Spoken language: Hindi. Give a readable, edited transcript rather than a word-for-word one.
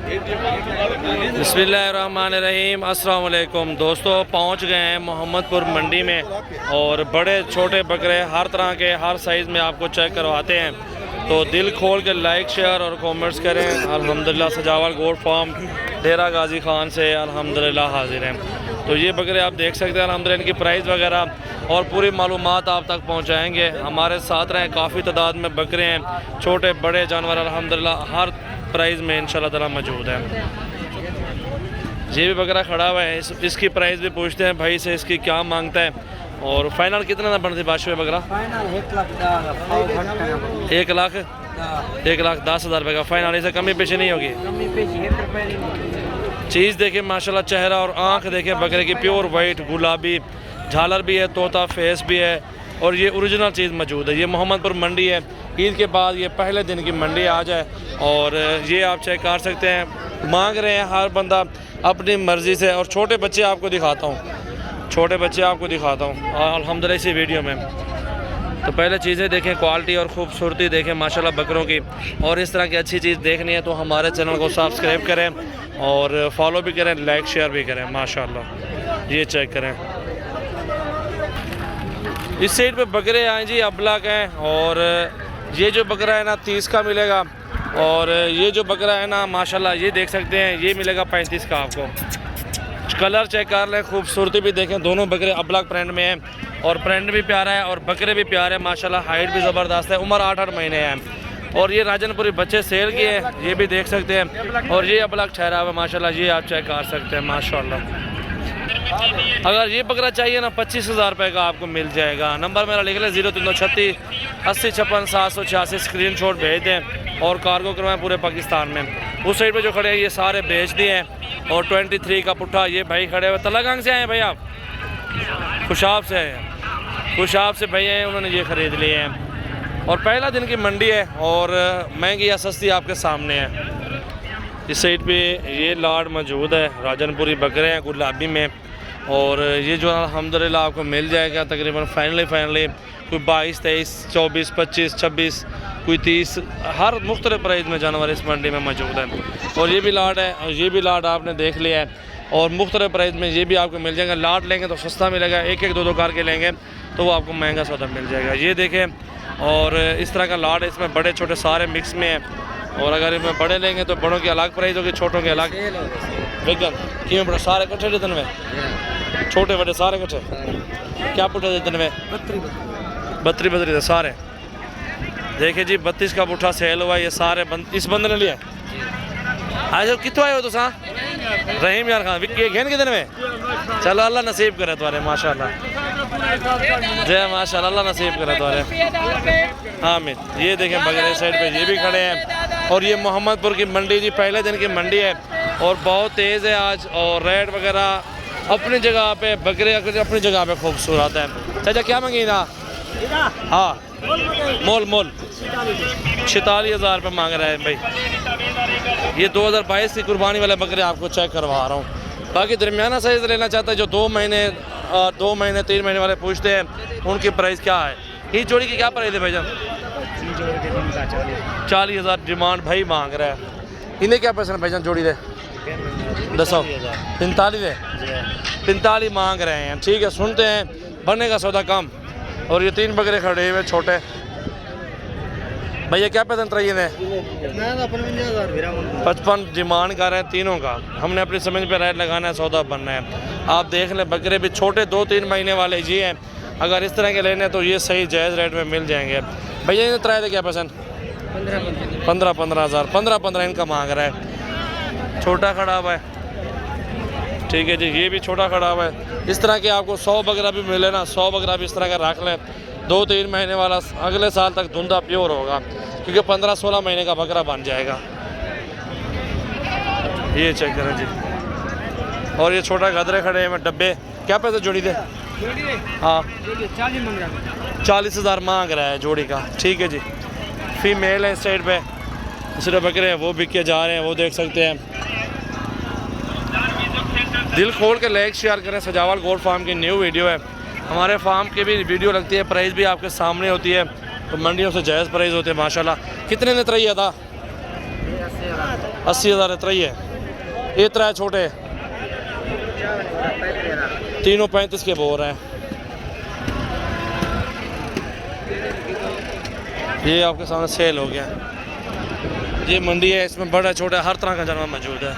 बिस्मिल्लाहिर्रहमानिर्रहीम। अस्सलाम वालेकुम दोस्तों, पहुंच गए हैं मोहम्मदपुर मंडी में और बड़े छोटे बकरे हर तरह के हर साइज़ में आपको चेक करवाते हैं। तो दिल खोल के लाइक शेयर और कमेंट्स करें। अल्हम्दुलिल्लाह सजावल गोट फार्म डेरा गाजी खान से अल्हम्दुलिल्लाह हाजिर हैं। तो ये बकरे आप देख सकते हैं अल्हम्दुलिल्लाह, इनकी प्राइस वगैरह और पूरी मालूमात आप तक पहुँचाएँगे। हमारे साथ रहें, काफ़ी तादाद में बकरे हैं, छोटे बड़े जानवर अल्हम्दुलिल्लाह हर प्राइस में इंशाल्लाह ताला मौजूद है। ये भी बकरा खड़ा हुआ है, इसकी प्राइस भी पूछते हैं भाई से, इसकी क्या मांगता है और फाइनल कितना ना बनती बादशाह बकरा? 1,10,000 रुपये का फाइनल, इसे कमी पेशी नहीं होगी। चीज़ देखें माशाल्लाह, चेहरा और आँख देखें बकरे की, प्योर वाइट गुलाबी, झालर भी है, तोता फेस भी है और ये ओरिजिनल चीज़ मौजूद है। ये मोहम्मदपुर मंडी है, ईद के बाद ये पहले दिन की मंडी आज है और ये आप चेक कर सकते हैं। मांग रहे हैं हर बंदा अपनी मर्ज़ी से। और छोटे बच्चे आपको दिखाता हूँ, छोटे बच्चे आपको दिखाता हूँ अल्हम्दुलिल्लाह इसी वीडियो में। तो पहले चीज़ें देखें, क्वालिटी और ख़ूबसूरती देखें माशाल्लाह बकरों की। और इस तरह की अच्छी चीज़ देखनी है तो हमारे चैनल को सब्सक्राइब करें और फॉलो भी करें, लाइक शेयर भी करें माशाल्लाह। ये चेक करें, इस साइड पे बकरे आए जी अबलग हैं और ये जो बकरा है ना 30 का मिलेगा और ये जो बकरा है ना माशाल्लाह ये देख सकते हैं ये मिलेगा 35 का आपको। कलर चेक कर लें, खूबसूरती भी देखें, दोनों बकरे अबलग प्रिंट में हैं और प्रिंट भी प्यारा है और बकरे भी प्यारे हैं माशाल्लाह। हाइट भी ज़बरदस्त है, उम्र 8-8 महीने है और ये राजनपुरी बच्चे सेल किए हैं, ये भी देख सकते हैं। और ये अबलग ठहरा हुआ माशाल्लाह, ये आप चेक कर सकते हैं माशाल्लाह। अगर ये बकरा चाहिए ना 25,000 रुपये का आपको मिल जाएगा। नंबर मेरा लिख लें 0336 80 56 786, स्क्रीनशॉट भेज दें और कार्गो करवाएं पूरे पाकिस्तान में। उस साइड पे जो खड़े हैं ये सारे बेच दिए हैं और 23 का पुट्ठा ये भाई खड़े हुए। तलागंग से आए हैं भाई आप? खुशाब से आए हैं, खुशाब से भैया हैं, उन्होंने ये ख़रीद लिए हैं और पहला दिन की मंडी है और महंगी या सस्ती आपके सामने है। इस साइड पे ये लाड मौजूद है, राजनपुरी बकरे हैं गुलाबी में और ये जो अल्हम्दुलिल्लाह आपको मिल जाएगा तकरीबन फाइनली कोई 22, 23, 24, 25, 26, कोई 30, हर मुख्तलिफ प्राइस में जानवर इस मंडी में मौजूद है। और ये भी लाड है और ये भी लाड आपने देख लिया है और मुख्तलिफ प्राइस में ये भी आपको मिल जाएगा। लाड लेंगे तो सस्ता मिलेगा, एक एक दो कार के लेंगे तो वो आपको महंगा सौदा मिल जाएगा। ये देखें, और इस तरह का लाड है, इसमें बड़े छोटे सारे मिक्स में है और अगर इसमें बड़े लेंगे तो बड़ों की अलग प्राइस होगी, छोटों की अलग। बिल्कुल कि बड़ा सारे इकट्ठे देते में, छोटे बड़े सारे इकट्ठे क्या पुट्ठा देते में? 32 सारे। देखिए जी 32 का पुट्ठा सेल हुआ, ये सारे इस बंदे ने लिया। आज कितों आए हो तो सा रहीम यार खान विक्की घेन के दिन में? चलो अल्लाह नसीब करे तुम्हारे माशाल्लाह, जय माशाल्लाह, अल्लाह नसीब करे तुम्हारे। आमीन। ये देखें बगैर साइड पे ये भी खड़े हैं और ये मोहम्मदपुर की मंडी जी पहले दिन की मंडी है और बहुत तेज़ है आज और रेट वगैरह अपनी जगह पे, बकरे अपनी जगह पे खूबसूरत है। चाचा क्या मांगी ना? हाँ मोल 46,000 रुपये मांग रहे हैं भाई। ये 2022 की कुर्बानी वाले बकरे आपको चेक करवा रहा हूँ। बाकी दरमियाना साइज लेना चाहता है जो 2 महीने 3 महीने वाले पूछते हैं उनकी प्राइस क्या है? इस जोड़ी की क्या प्राइस है भाईजान? 40,000 डिमांड भाई मांग रहा है। इन्हें क्या पैसे भाईजान जोड़ी दे? 45 मांग रहे हैं। ठीक है, सुनते हैं, बनने का सौदा कम। और ये 3 बकरे खड़े हुए छोटे भैया, क्या पैसा चाहिए? 55 डिमांड कर रहे हैं तीनों का। हमने अपनी समझ पे रेट लगाना है, सौदा बनना है। आप देख लें बकरे भी छोटे 2-3 महीने वाले ये हैं। अगर इस तरह के लेने हैं तो ये सही जायज़ रेट में मिल जाएंगे। भैया इन्हें त्राए थे क्या पसंद? 15,000 15 इनका मांग रहा है। छोटा खड़ा हुआ है, ठीक है जी, ये भी छोटा खड़ा हुआ है। इस तरह के आपको 100 बकरा भी मिले ना, 100 बकरा भी इस तरह का रख लें। 2-3 महीने वाला अगले साल तक धुंधा प्योर होगा क्योंकि 15-16 महीने का बकरा बन जाएगा। ये चेक करें जी। और ये छोटा गदरे खड़े हैं डब्बे, क्या पैसे जोड़ी दे? हाँ 40,000 मांग रहा है जोड़ी का। ठीक है जी, फीमेल है इस साइड पे, दूसरे बकरे हैं वो बिक के जा रहे हैं, वो देख सकते हैं। दिल खोल के लाइक शेयर करें। सजावल गोट फार्म की न्यू वीडियो है, हमारे फार्म की भी वीडियो लगती है, प्राइस भी आपके सामने होती है। तो मंडियों से जायज़ प्राइस होते हैं माशाल्लाह। कितने ने त्रैया था? 80,000 इतना ही है। ये तरह छोटे तीनों 35 के बोर हैं। ये आपके सामने सेल हो गया। ये मंडी है, इसमें बड़ा छोटा हर तरह का जानवर मौजूद है।